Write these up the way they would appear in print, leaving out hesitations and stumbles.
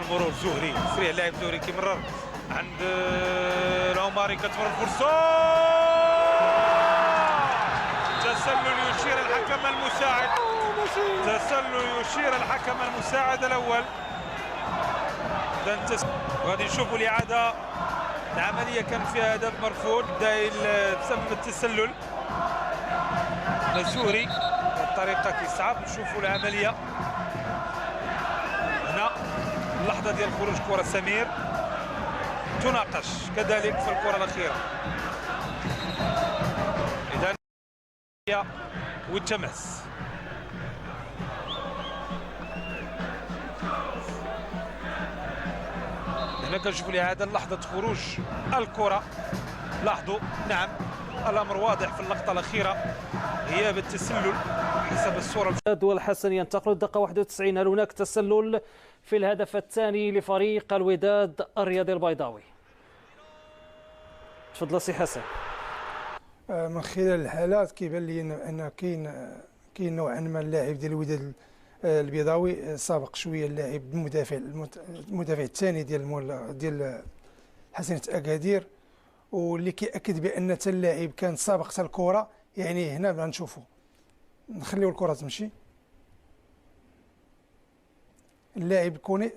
المرور زهري سريع اللاعب زهري كيمرر عند العماري كتمر الفرصه تسلل يشير الحكم المساعد الاول. وغادي نشوفوا الاعاده. العمليه كان فيها هدف مرفوض دايل تم التسلل الزهري بطريقه كيصعب. نشوفوا العمليه هنا اللحظه ديال خروج كره سمير تناقش كذلك في الكره الاخيره. اذا والتماس هنا كنشوفوا الاعاده لحظه خروج الكره. لاحظوا نعم الامر واضح في اللقطه الاخيره غياب التسلل حسب الصوره. والحسن ينتقل الدقيقه 91. هل هناك تسلل في الهدف الثاني لفريق الوداد الرياضي البيضاوي؟ تفضل سي حسن. من خلال الحالات كيبان لي ان كاين نوعا ما اللاعب ديال الوداد البيضاوي سابق شويه اللاعب المدافع الثاني ديال حسنة اكادير، واللي كيأكد بان حتى اللاعب كان سابق حتى الكره. يعني هنا بغا نشوفوا نخليو الكره تمشي. اللاعب كوني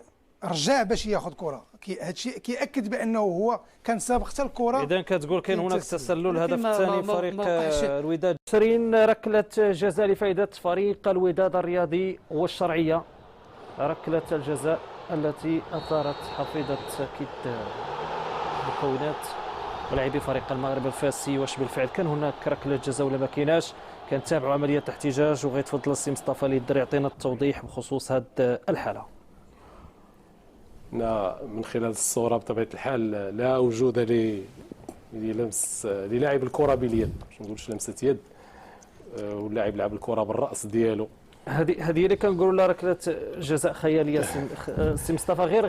رجع باش ياخذ كره، هادشي كيأكد بانه هو كان سابق حتى الكره. اذا كتقول كاين هناك تسلل. الهدف الثاني فريق الوداد. 20 ركله جزاء لفائده فريق الوداد الرياضي والشرعيه. ركله الجزاء التي اثارت حفيظه اكيد مكونات ولاعبي فريق المغرب الفاسي. واش بالفعل كان هناك ركله جزاء ولا ما كايناش؟ كنتابعوا عمليه احتجاج وغيتفضل السي مصطفى ليدر يعطينا التوضيح بخصوص هذه الحاله. من خلال الصوره بطبيعه الحال لا وجود للمس للاعب الكره باليد، باش ما نقولش لمسه يد، واللاعب لعب الكره بالراس ديالو. هذه اللي كنقولوا لها ركله جزاء خياليه. سي مصطفى غير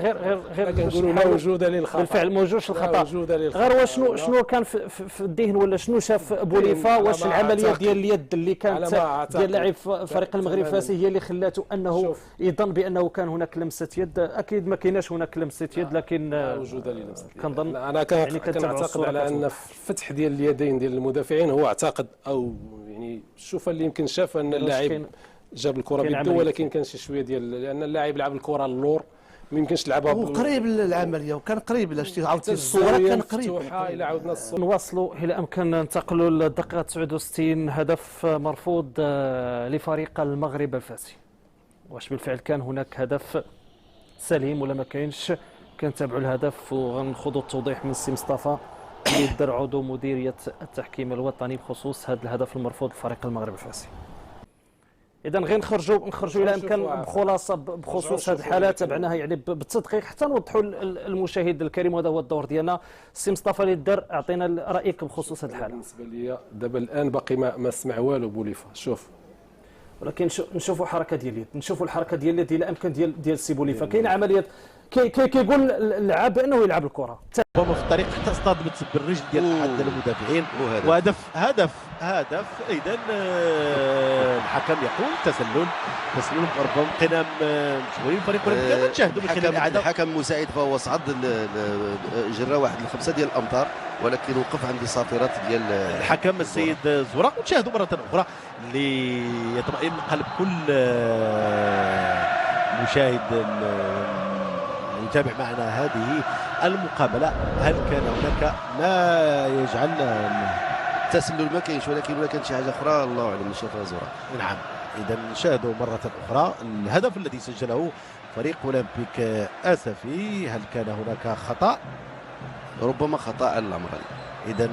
كنقولوا لا وجود للخطا. بالفعل ما وجودش الخطا. غير شنو كان في الذهن ولا شنو شاف بوليفا؟ واش العمليه ديال اليد اللي كانت ديال لاعب فريق المغرب الفاسي هي اللي خلاته انه يظن بانه كان هناك لمسه يد؟ اكيد ما كايناش هناك لمسه يد، لكن لا وجود للمسه. كنظن انا كنعتقد على ان الفتح ديال اليدين ديال المدافعين هو اعتقد او يعني الشوفه اللي يمكن شاف ان اللاعب جاب الكره بيده، ولكن كان شي شويه ديال لان اللاعب لعب الكره اللور ما يمكنش لعبها. هو قريب للعمليه وكان قريب. لاش عاودتي الصوره كان قريب. الى عاودنا الصوره نواصلوا الى امكن ننتقلوا للدقيقه 69. هدف مرفوض لفريق المغرب الفاسي. واش بالفعل كان هناك هدف سليم ولا ما كاينش؟ كنتابعوا الهدف وغناخذوا التوضيح من السي مصطفى يدير عضو مديريه التحكيم الوطني بخصوص هذا الهدف المرفوض لفريق المغرب الفاسي. اذا غير نخرجوا الى امكان بخلاصه بخصوص هذه الحاله تابعناها يعني بالتدقيق حتى نوضحوا المشاهد الكريم، وهذا هو الدور ديالنا. السي مصطفى ليدر اعطينا رايك بخصوص هذه الحاله. بالنسبه لي دابا الان باقي ما سمع والو بوليفا. شوف ولكن نشوفوا حركه ديال اليد، نشوفوا الحركه ديال اليد الى امكان ديال سي بوليفا. كاين عمليه كيقول اللعاب بانه يلعب الكره ربما في الطريق حتى اصطدمت بالرجل ديال احد المدافعين. وهدف اذا الحكم يقول تسلل ربما بقينا مشغولين فريق ولكن نشاهدوا من خلال الاعاده. الحكم المساعد فهو صعد جرى واحد 5 ديال الامتار، ولكن وقف عند صافرات ديال الحكم السيد زورا. ونشاهدوا مره اخرى ليطمئن قلب كل مشاهد يتابع معنا هذه المقابله. هل كان هناك ما يجعل التسلل؟ ما كاينش، ولكن كان شي حاجه اخرى الله اعلم اللي شافها زورا. نعم، اذا نشاهدوا مره اخرى الهدف الذي سجله فريق اولمبيك اسفي. هل كان هناك خطا؟ ربما خطا على الامر. اذا